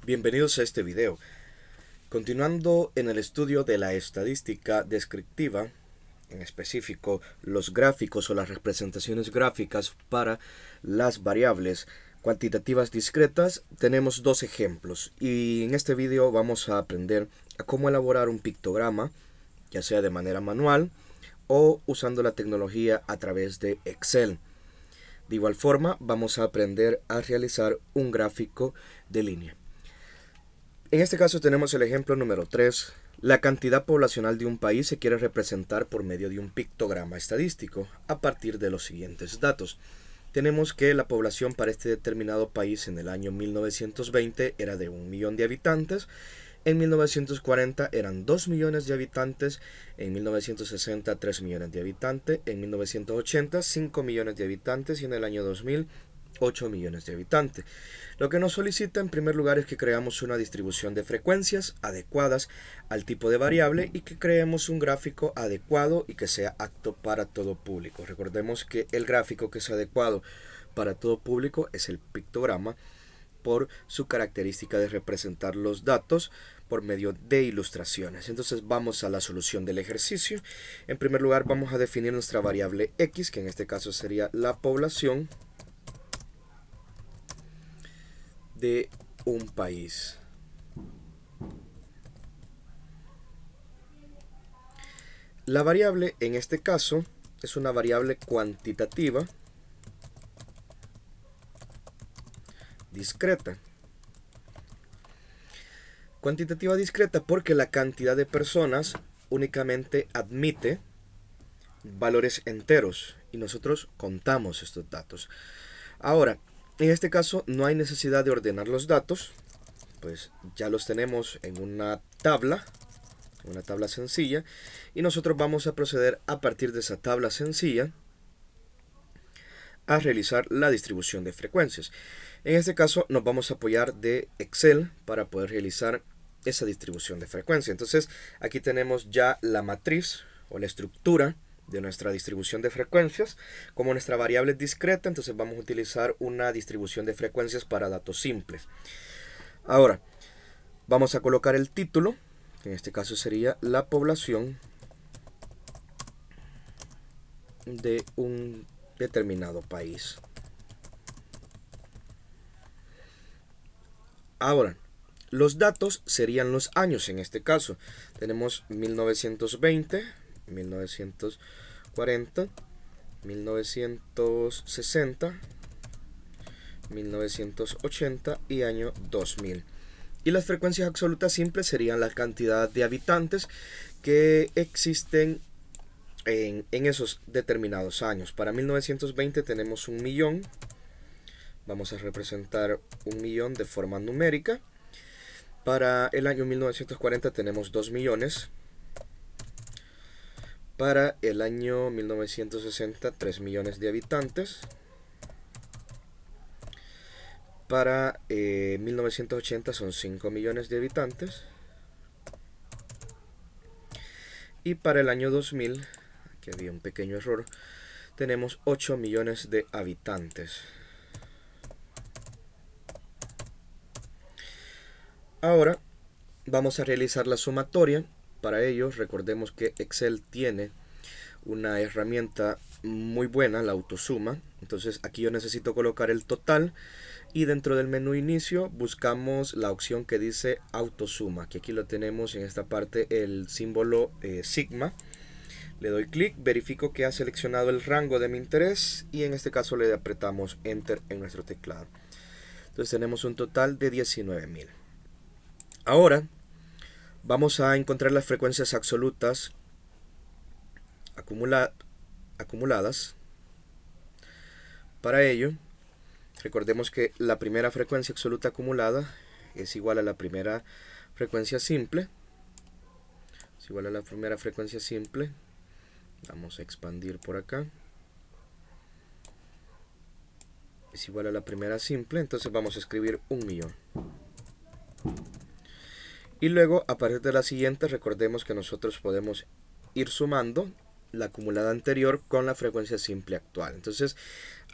Bienvenidos a este video. Continuando en el estudio de la estadística descriptiva, en específico los gráficos o las representaciones gráficas para las variables cuantitativas discretas, tenemos dos ejemplos y en este video vamos a aprender a cómo elaborar un pictograma, ya sea de manera manual o usando la tecnología a través de Excel. De igual forma, vamos a aprender a realizar un gráfico de línea. En este caso tenemos el ejemplo número 3. La cantidad poblacional de un país se quiere representar por medio de un pictograma estadístico a partir de los siguientes datos. Tenemos que la población para este determinado país en el año 1920 era de 1 millón de habitantes, en 1940 eran 2 millones de habitantes, en 1960 3 millones de habitantes, en 1980 5 millones de habitantes y en el año 2000 8 millones de habitantes. Lo que nos solicita en primer lugar es que creamos una distribución de frecuencias adecuadas al tipo de variable y que creemos un gráfico adecuado y que sea apto para todo público. Recordemos que el gráfico que es adecuado para todo público es el pictograma por su característica de representar los datos por medio de ilustraciones. Entonces vamos a la solución del ejercicio. En primer lugar vamos a definir nuestra variable x, que en este caso sería la población de un país. La variable en este caso es una variable cuantitativa discreta. Cuantitativa discreta porque la cantidad de personas únicamente admite valores enteros y nosotros contamos estos datos. Ahora, en este caso no hay necesidad de ordenar los datos, pues ya los tenemos en una tabla sencilla, y nosotros vamos a proceder a partir de esa tabla sencilla a realizar la distribución de frecuencias. En este caso nos vamos a apoyar de Excel para poder realizar esa distribución de frecuencia. Entonces aquí tenemos ya la matriz o la estructura de nuestra distribución de frecuencias. Como nuestra variable es discreta, entonces vamos a utilizar una distribución de frecuencias para datos simples. Ahora vamos a colocar el título, que en este caso sería la población de un determinado país. Ahora, los datos serían los años en este caso. Tenemos 1920, 1940, 1960, 1980 y año 2000. Y las frecuencias absolutas simples serían la cantidad de habitantes que existen en esos determinados años. Para 1920 tenemos 1 millón. Vamos a representar 1 millón de forma numérica. Para el año 1940 tenemos 2 millones. Para el año 1960, 3 millones de habitantes. Para 1980 son 5 millones de habitantes. Y para el año 2000, aquí había un pequeño error, tenemos 8 millones de habitantes. Ahora vamos a realizar la sumatoria. Para ello recordemos que Excel tiene una herramienta muy buena, la autosuma. Entonces aquí yo necesito colocar el total y dentro del menú inicio buscamos la opción que dice autosuma, que aquí lo tenemos en esta parte el símbolo sigma. Le doy clic, verifico que ha seleccionado el rango de mi interés y en este caso le apretamos enter en nuestro teclado. Entonces tenemos un total de 19.000. Ahora vamos a encontrar las frecuencias absolutas acumuladas. Para ello, recordemos que la primera frecuencia absoluta acumulada es igual a la primera frecuencia simple. Es igual a la primera frecuencia simple. Vamos a expandir por acá. Es igual a la primera simple, entonces vamos a escribir 1 millón. Y luego, a partir de la siguiente, recordemos que nosotros podemos ir sumando la acumulada anterior con la frecuencia simple actual. Entonces,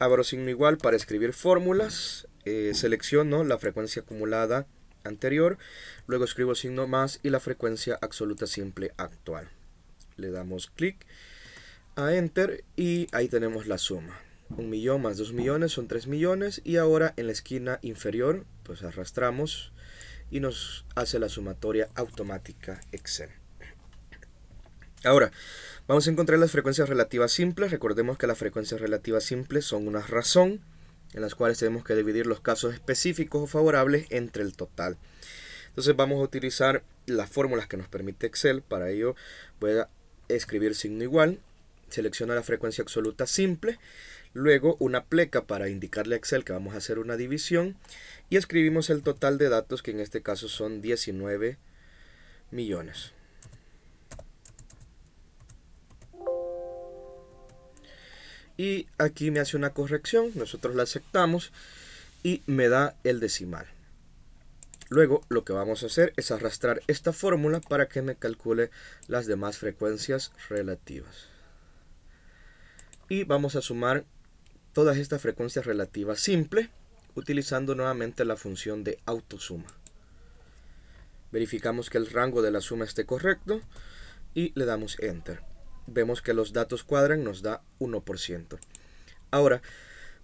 abro signo igual para escribir fórmulas, selecciono la frecuencia acumulada anterior, luego escribo signo más y la frecuencia absoluta simple actual. Le damos clic a Enter y ahí tenemos la suma. 1 millón más 2 millones son 3 millones y ahora en la esquina inferior pues arrastramos y nos hace la sumatoria automática Excel. Ahora, vamos a encontrar las frecuencias relativas simples. Recordemos que las frecuencias relativas simples son una razón en las cuales tenemos que dividir los casos específicos o favorables entre el total. Entonces vamos a utilizar las fórmulas que nos permite Excel. Para ello voy a escribir signo igual, selecciono la frecuencia absoluta simple, luego una pleca para indicarle a Excel que vamos a hacer una división y escribimos el total de datos, que en este caso son 19 millones. Y aquí me hace una corrección, nosotros la aceptamos y me da el decimal. Luego lo que vamos a hacer es arrastrar esta fórmula para que me calcule las demás frecuencias relativas. Y vamos a sumar todas estas frecuencias relativas simples utilizando nuevamente la función de autosuma. Verificamos que el rango de la suma esté correcto y le damos Enter. Vemos que los datos cuadran, nos da 1%. Ahora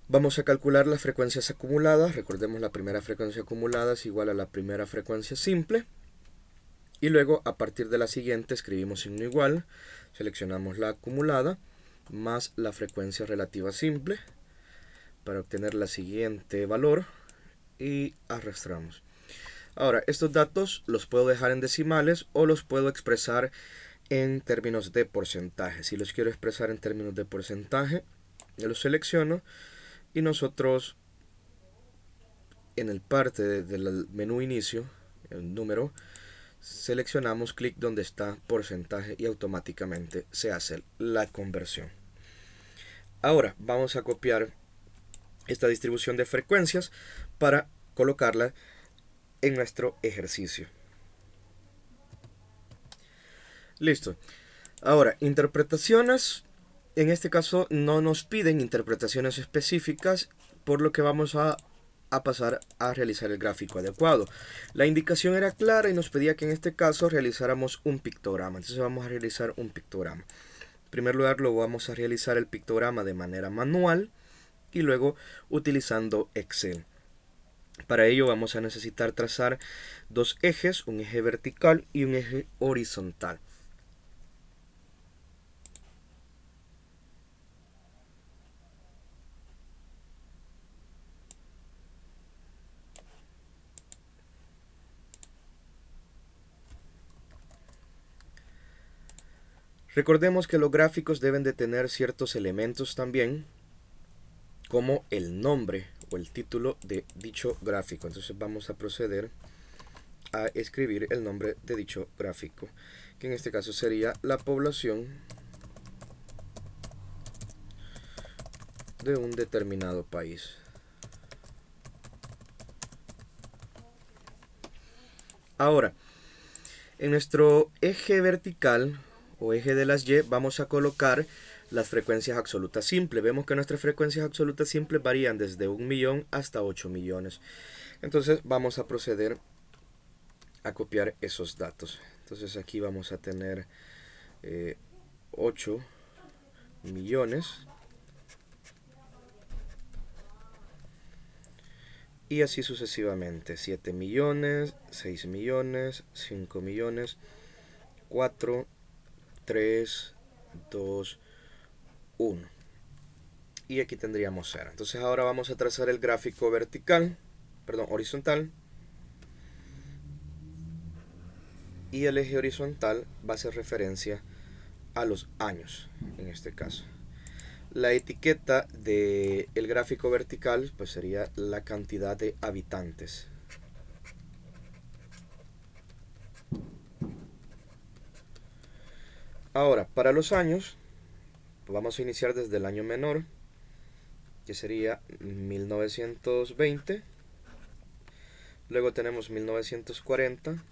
vamos a calcular las frecuencias acumuladas. Recordemos, la primera frecuencia acumulada es igual a la primera frecuencia simple. Y luego a partir de la siguiente escribimos signo igual, seleccionamos la acumulada más la frecuencia relativa simple para obtener la siguiente valor y arrastramos. Ahora, estos datos los puedo dejar en decimales o los puedo expresar en términos de porcentaje. Si los quiero expresar en términos de porcentaje, yo los selecciono y nosotros en el parte del menú inicio, el número, seleccionamos clic donde está porcentaje y automáticamente se hace la conversión. Ahora vamos a copiar esta distribución de frecuencias para colocarla en nuestro ejercicio. Listo. Ahora, interpretaciones. En este caso no nos piden interpretaciones específicas, por lo que vamos a pasar a realizar el gráfico adecuado. La indicación era clara y nos pedía que en este caso realizáramos un pictograma. Entonces vamos a realizar un pictograma. En primer lugar lo vamos a realizar el pictograma de manera manual y luego utilizando Excel. Para ello vamos a necesitar trazar dos ejes, un eje vertical y un eje horizontal. Recordemos que los gráficos deben de tener ciertos elementos también, como el nombre o el título de dicho gráfico. Entonces vamos a proceder a escribir el nombre de dicho gráfico, que en este caso sería la población de un determinado país. Ahora, en nuestro eje vertical o eje de las Y vamos a colocar las frecuencias absolutas simples. Vemos que nuestras frecuencias absolutas simples varían desde 1 millón hasta 8 millones. Entonces vamos a proceder a copiar esos datos. Entonces aquí vamos a tener 8 millones. Y así sucesivamente. 7 millones, 6 millones, 5 millones, 4, 3, 2, 1. Y aquí tendríamos 0. Entonces ahora vamos a trazar el gráfico horizontal. Y el eje horizontal va a hacer referencia a los años, en este caso. La etiqueta del gráfico vertical pues sería la cantidad de habitantes. Ahora, para los años, pues vamos a iniciar desde el año menor, que sería 1920. Luego tenemos 1940,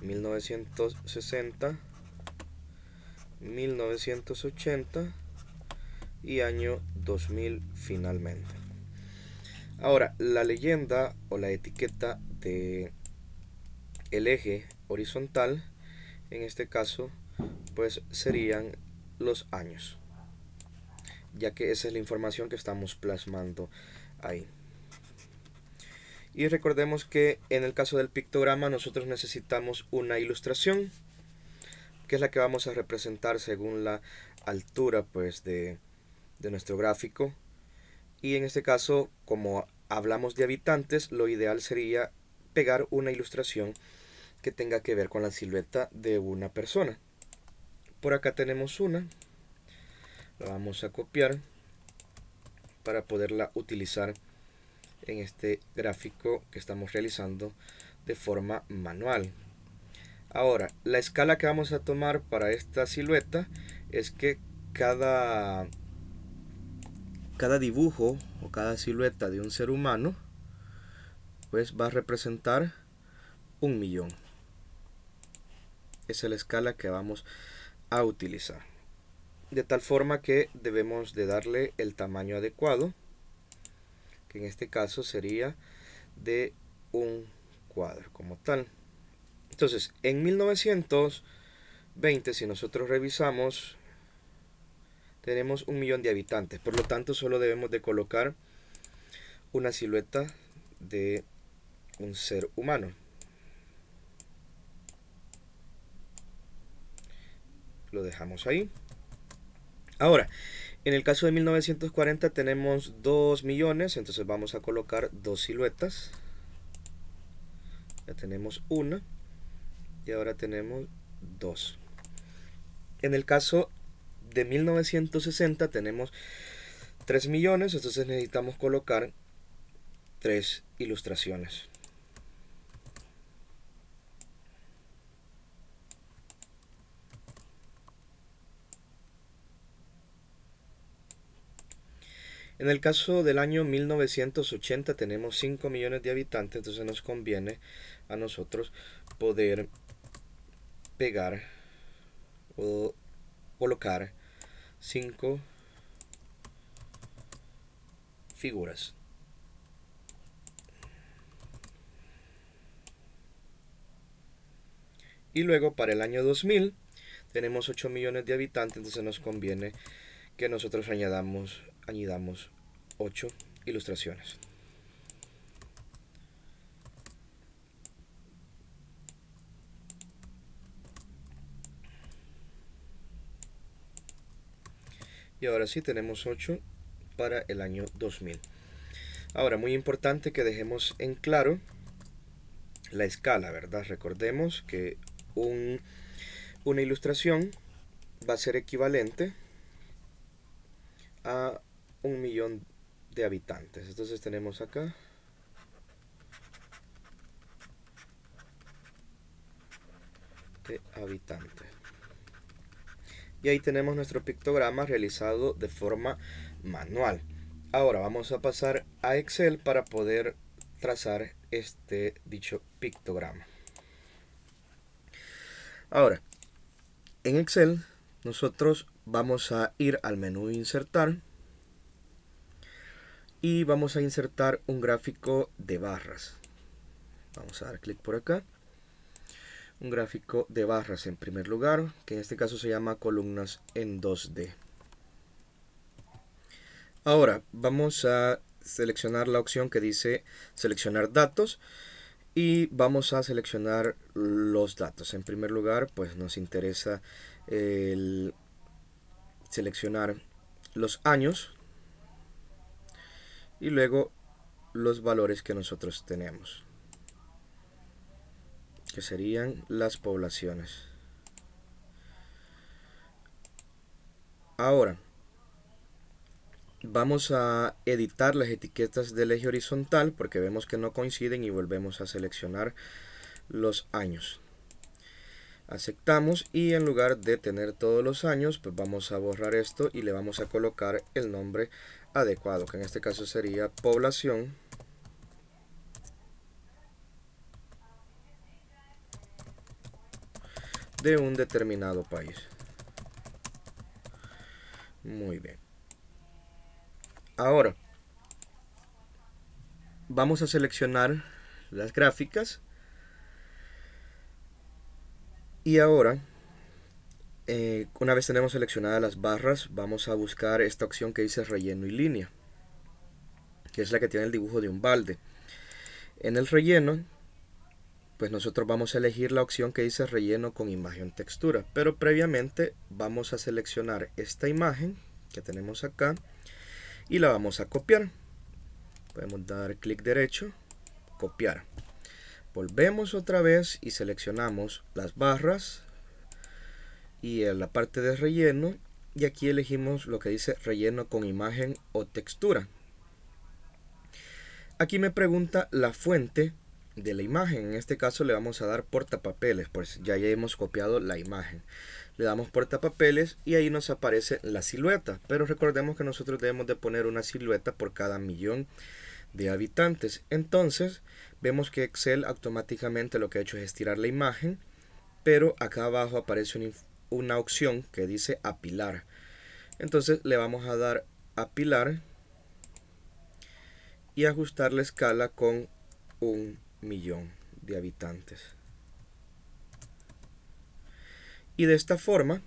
1960, 1980 y año 2000 finalmente. Ahora, la leyenda o la etiqueta de el eje horizontal, en este caso, pues serían los años, ya que esa es la información que estamos plasmando ahí. Y recordemos que en el caso del pictograma nosotros necesitamos una ilustración, que es la que vamos a representar según la altura pues de nuestro gráfico. Y en este caso, como hablamos de habitantes, lo ideal sería pegar una ilustración que tenga que ver con la silueta de una persona. Por acá tenemos una, la vamos a copiar para poderla utilizar en este gráfico que estamos realizando de forma manual. Ahora, la escala que vamos a tomar para esta silueta es que cada dibujo o cada silueta de un ser humano pues va a representar 1.000.000. Esa es la escala que vamos a utilizar. De tal forma que debemos de darle el tamaño adecuado, que en este caso sería de un cuadro como tal. Entonces, en 1920, si nosotros revisamos, tenemos 1.000.000 de habitantes. Por lo tanto, solo debemos de colocar una silueta de un ser humano. Lo dejamos ahí. Ahora, en el caso de 1940 tenemos 2 millones, entonces vamos a colocar dos siluetas. Ya tenemos una y ahora tenemos dos. En el caso de 1960 tenemos 3 millones, entonces necesitamos colocar 3 ilustraciones. En el caso del año 1980 tenemos 5 millones de habitantes, entonces nos conviene a nosotros poder pegar o colocar 5 figuras. Y luego para el año 2000 tenemos 8 millones de habitantes, entonces nos conviene que nosotros añadamos 8 ilustraciones. Y ahora sí tenemos 8 para el año 2000. Ahora, muy importante que dejemos en claro la escala, ¿verdad? Recordemos que una ilustración va a ser equivalente a 1.000.000 de habitantes. Entonces tenemos acá de habitantes. Y ahí tenemos nuestro pictograma realizado de forma manual. Ahora vamos a pasar a Excel para poder trazar dicho pictograma. Ahora, en Excel nosotros vamos a ir al menú insertar y vamos a insertar un gráfico de barras. Vamos a dar clic por acá. Un gráfico de barras en primer lugar, que en este caso se llama columnas en 2D. Ahora vamos a seleccionar la opción que dice seleccionar datos y vamos a seleccionar los datos. En primer lugar, pues nos interesa seleccionar los años y luego los valores que nosotros tenemos, que serían las poblaciones. Ahora vamos a editar las etiquetas del eje horizontal porque vemos que no coinciden y volvemos a seleccionar los años. Aceptamos y en lugar de tener todos los años, pues vamos a borrar esto y le vamos a colocar el nombre adecuado, que en este caso sería población de un determinado país. Muy bien. Ahora, vamos a seleccionar las gráficas y ahora una vez tenemos seleccionadas las barras, vamos a buscar esta opción que dice relleno y línea, que es la que tiene el dibujo de un balde. En el relleno, pues nosotros vamos a elegir la opción que dice relleno con imagen textura, pero previamente vamos a seleccionar esta imagen que tenemos acá y la vamos a copiar. Podemos dar clic derecho, copiar. Volvemos otra vez y seleccionamos las barras y en la parte de relleno, y aquí elegimos lo que dice relleno con imagen o textura. Aquí me pregunta la fuente de la imagen. En este caso le vamos a dar portapapeles, pues ya hemos copiado la imagen. Le damos portapapeles y ahí nos aparece la silueta, pero recordemos que nosotros debemos de poner una silueta por cada millón de habitantes. Entonces vemos que Excel automáticamente lo que ha hecho es estirar la imagen, pero acá abajo aparece una opción que dice apilar. Entonces le vamos a dar apilar y ajustar la escala con 1.000.000 de habitantes. Y de esta forma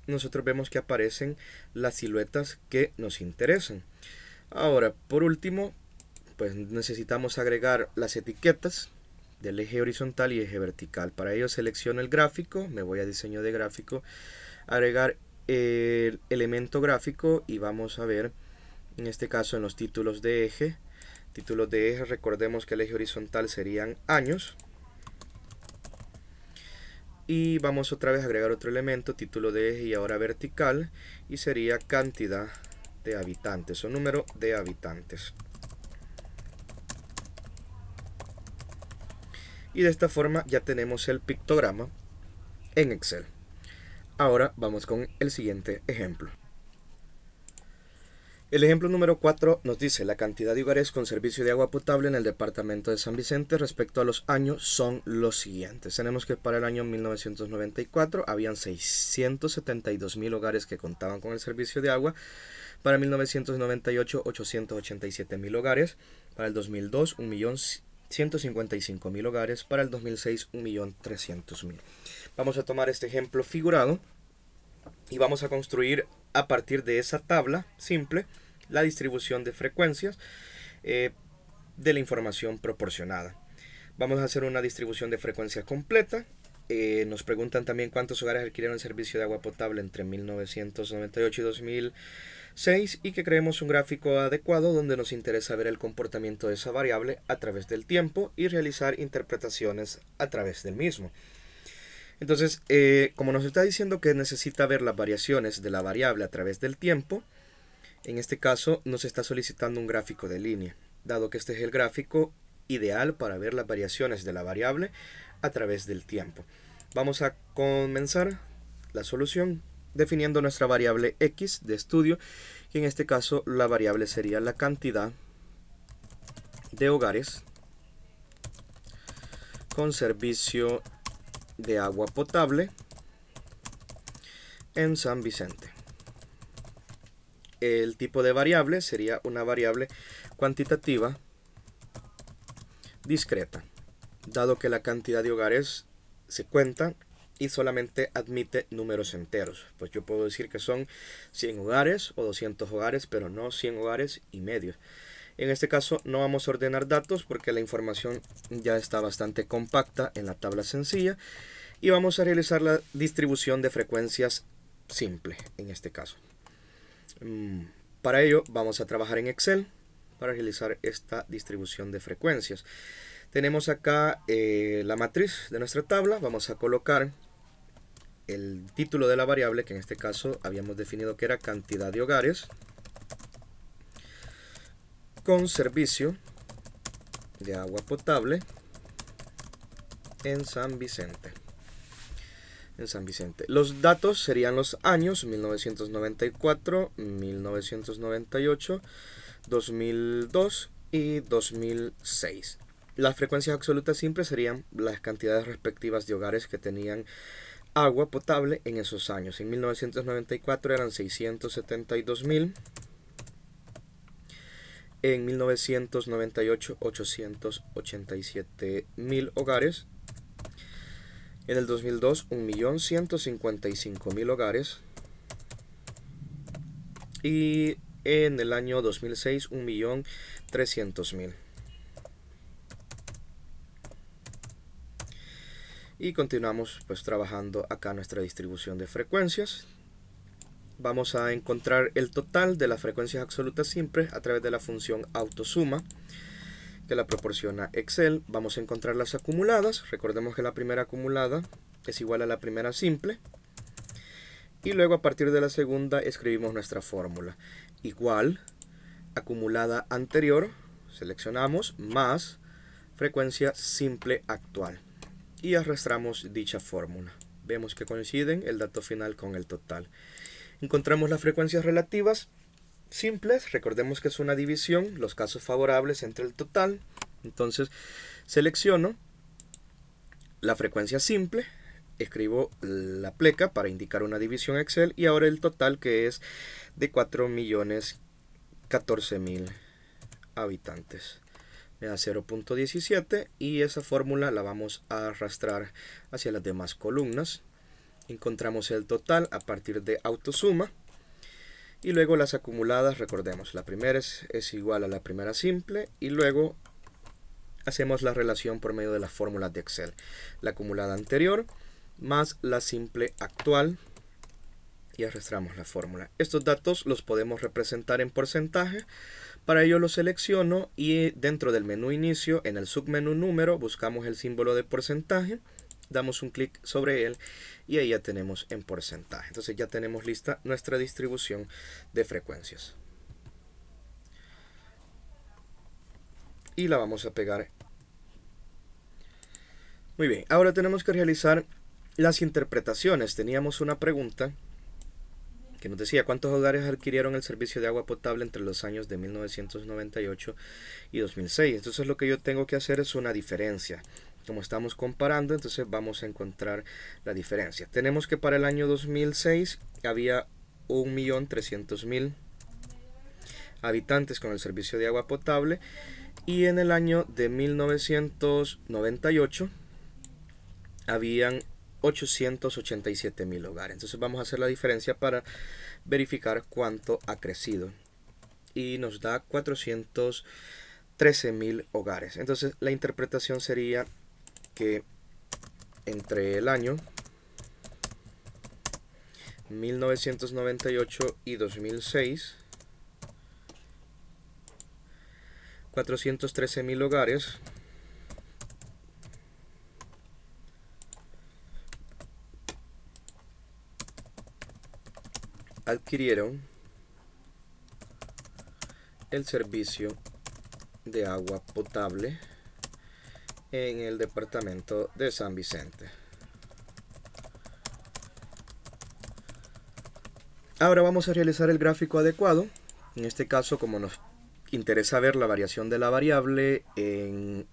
nosotros vemos que aparecen las siluetas que nos interesan. Ahora, por último, pues necesitamos agregar las etiquetas del eje horizontal y eje vertical. Para ello selecciono el gráfico, me voy a diseño de gráfico, agregar el elemento gráfico y vamos a ver, en este caso en los títulos de eje. Títulos de eje, recordemos que el eje horizontal serían años. Y vamos otra vez a agregar otro elemento, título de eje y ahora vertical, y sería cantidad de habitantes o número de habitantes. Y de esta forma ya tenemos el pictograma en Excel. Ahora vamos con el siguiente ejemplo. El ejemplo número 4 nos dice la cantidad de hogares con servicio de agua potable en el departamento de San Vicente respecto a los años son los siguientes. Tenemos que para el año 1994 habían 672.000 hogares que contaban con el servicio de agua. Para 1998 887.000 hogares. Para el 2002 1.155.000 hogares. Para el 2006 1.300.000. Vamos a tomar este ejemplo figurado y vamos a construir a partir de esa tabla simple la distribución de frecuencias de la información proporcionada. Vamos a hacer una distribución de frecuencia completa. Nos preguntan también cuántos hogares adquirieron el servicio de agua potable entre 1998 y 2006 y que creemos un gráfico adecuado donde nos interesa ver el comportamiento de esa variable a través del tiempo y realizar interpretaciones a través del mismo. Entonces, como nos está diciendo que necesita ver las variaciones de la variable a través del tiempo, en este caso nos está solicitando un gráfico de línea, dado que este es el gráfico ideal para ver las variaciones de la variable a través del tiempo. Vamos a comenzar la solución definiendo nuestra variable x de estudio, y en este caso la variable sería la cantidad de hogares con servicio de agua potable en San Vicente. El tipo de variable sería una variable cuantitativa discreta, dado que la cantidad de hogares se cuenta y solamente admite números enteros. Pues yo puedo decir que son 100 hogares o 200 hogares, pero no 100 hogares y medio. En este caso no vamos a ordenar datos porque la información ya está bastante compacta en la tabla sencilla y vamos a realizar la distribución de frecuencias simple en este caso. Para ello vamos a trabajar en Excel para realizar esta distribución de frecuencias. Tenemos acá la matriz de nuestra tabla. Vamos a colocar el título de la variable, que en este caso habíamos definido que era cantidad de hogares con servicio de agua potable en San Vicente. Los datos serían los años 1994, 1998, 2002 y 2006. Las frecuencias absolutas simples serían las cantidades respectivas de hogares que tenían agua potable en esos años. En 1994 eran 672.000 En 1998, 887.000 hogares. En el 2002, 1.155.000 hogares. Y en el año 2006, 1.300.000. Y continuamos pues trabajando acá nuestra distribución de frecuencias. Vamos a encontrar el total de las frecuencias absolutas simples a través de la función autosuma que la proporciona Excel. Vamos a encontrar las acumuladas. Recordemos que la primera acumulada es igual a la primera simple. Y luego a partir de la segunda escribimos nuestra fórmula. Igual, acumulada anterior, seleccionamos, más frecuencia simple actual. Y arrastramos dicha fórmula. Vemos que coinciden el dato final con el total. Encontramos las frecuencias relativas simples. Recordemos que es una división, los casos favorables entre el total. Entonces selecciono la frecuencia simple, escribo la pleca para indicar una división Excel y ahora el total, que es de 4.014.000 habitantes. Me da 0.17 y esa fórmula la vamos a arrastrar hacia las demás columnas. Encontramos el total a partir de autosuma y luego las acumuladas. Recordemos, la primera es igual a la primera simple y luego hacemos la relación por medio de las fórmulas de Excel. La acumulada anterior más la simple actual y arrastramos la fórmula. Estos datos los podemos representar en porcentaje. Para ello lo selecciono y dentro del menú inicio, en el submenú número, buscamos el símbolo de porcentaje, damos un clic sobre él y ahí ya tenemos en porcentaje. Entonces ya tenemos lista nuestra distribución de frecuencias. Y la vamos a pegar. Muy bien, ahora tenemos que realizar las interpretaciones. Teníamos una pregunta que nos decía cuántos hogares adquirieron el servicio de agua potable entre los años de 1998 y 2006. Entonces lo que yo tengo que hacer es una diferencia. Como estamos comparando, entonces vamos a encontrar la diferencia. Tenemos que para el año 2006 había 1.300.000 habitantes con el servicio de agua potable y en el año de 1998 habían 887.000 hogares. Entonces vamos a hacer la diferencia para verificar cuánto ha crecido. Y nos da 413.000 hogares. Entonces la interpretación sería que entre el año 1998 y 2006, 413.000 hogares adquirieron el servicio de agua potable en el departamento de San Vicente. Ahora vamos a realizar el gráfico adecuado. En este caso, como nos interesa ver la variación de la variable en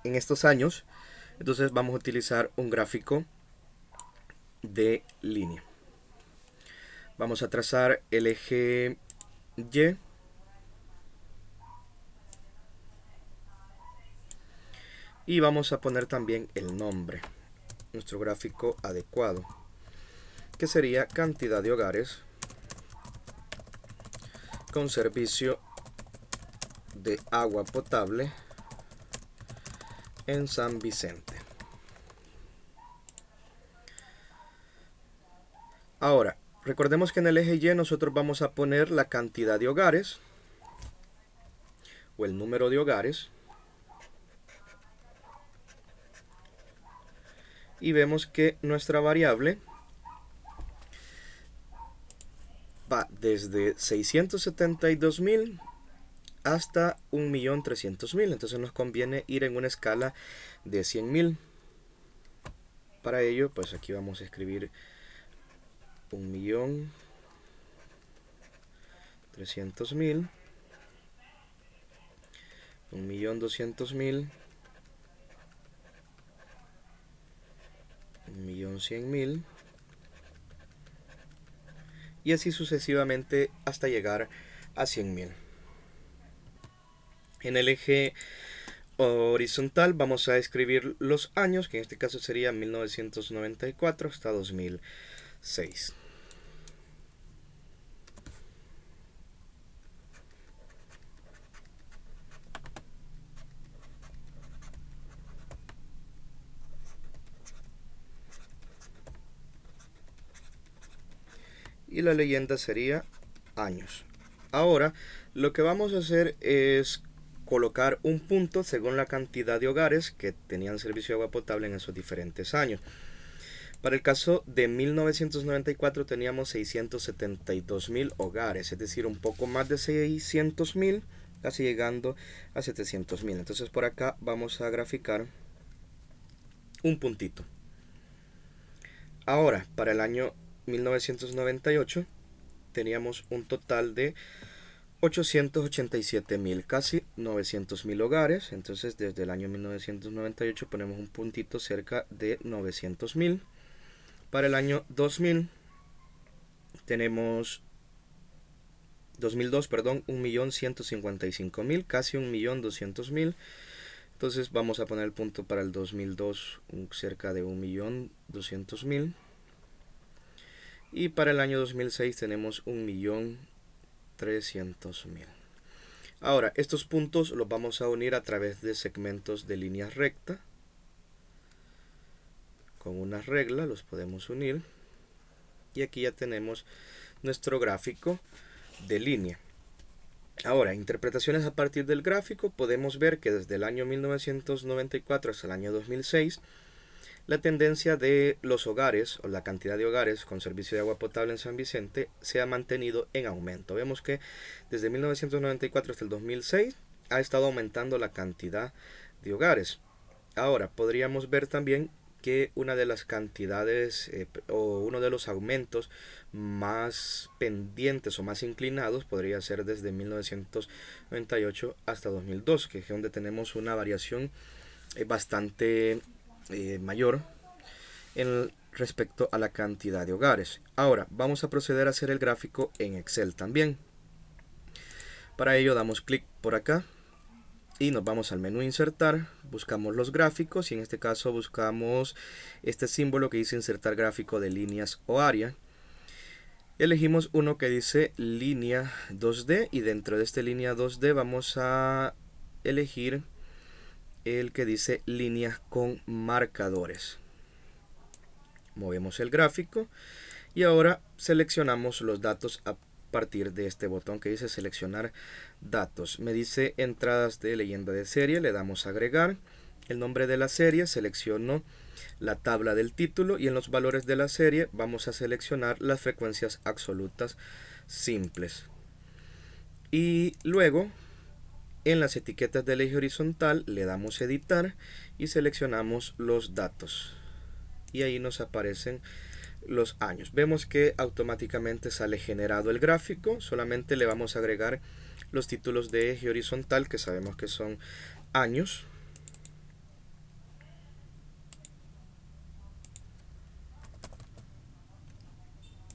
estos años, entonces vamos a utilizar un gráfico de línea. Vamos a trazar el eje Y y vamos a poner también el nombre, nuestro gráfico adecuado, que sería cantidad de hogares con servicio de agua potable en San Vicente. Ahora, recordemos que en el eje Y nosotros vamos a poner la cantidad de hogares o el número de hogares. Y vemos que nuestra variable va desde 672.000 hasta 1.300.000. Entonces nos conviene ir en una escala de 100.000. Para ello, pues aquí vamos a escribir 1.300.000, 1.200.000, 1.100.000 y así sucesivamente hasta llegar a 100.000. En el eje horizontal vamos a escribir los años, que en este caso sería 1994 hasta 2006. Y la leyenda sería años. Ahora, lo que vamos a hacer es colocar un punto según la cantidad de hogares que tenían servicio de agua potable en esos diferentes años. Para el caso de 1994 teníamos 672.000 hogares, es decir, un poco más de 600.000, casi llegando a 700.000. Entonces por acá vamos a graficar un puntito. Ahora, para el año 1998 teníamos un total de 887.000, casi 900.000 hogares. Entonces desde el año 1998 ponemos un puntito cerca de 900.000. Para el año 2000 tenemos 2002, perdón, 1.155.000, casi 1.200.000. Entonces vamos a poner el punto para el 2002 cerca de 1.200.000. Y para el año 2006 tenemos 1.300.000. Ahora, estos puntos los vamos a unir a través de segmentos de línea recta. Con una regla los podemos unir. Y aquí ya tenemos nuestro gráfico de línea. Ahora, interpretaciones a partir del gráfico, podemos ver que desde el año 1994 hasta el año 2006, la tendencia de los hogares, o la cantidad de hogares con servicio de agua potable en San Vicente, se ha mantenido en aumento. Vemos que desde 1994 hasta el 2006 ha estado aumentando la cantidad de hogares. Ahora, podríamos ver también que una de las cantidades o uno de los aumentos más pendientes o más inclinados podría ser desde 1998 hasta 2002, que es donde tenemos una variación bastante mayor en respecto a la cantidad de hogares. Ahora vamos a proceder a hacer el gráfico en Excel también. Para ello damos clic por acá y nos vamos al menú insertar, buscamos los gráficos y en este caso buscamos este símbolo que dice insertar gráfico de líneas o área. Elegimos uno que dice línea 2D y dentro de este línea 2D vamos a elegir el que dice líneas con marcadores. Movemos el gráfico y ahora seleccionamos los datos a partir de este botón que dice seleccionar datos. Me dice entradas de leyenda de serie, le damos a agregar el nombre de la serie, selecciono la tabla del título y en los valores de la serie vamos a seleccionar las frecuencias absolutas simples. Y luego en las etiquetas del eje horizontal le damos editar y seleccionamos los datos. Y ahí nos aparecen los años. Vemos que automáticamente sale generado el gráfico. Solamente le vamos a agregar los títulos de eje horizontal que sabemos que son años.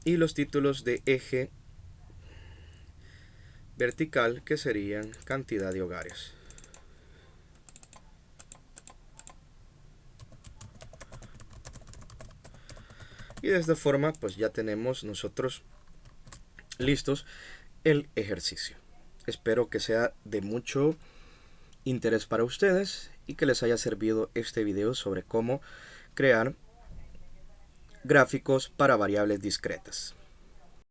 Y los títulos de eje vertical que serían cantidad de hogares. Y de esta forma pues ya tenemos nosotros listos el ejercicio. Espero que sea de mucho interés para ustedes y que les haya servido este video sobre cómo crear gráficos para variables discretas.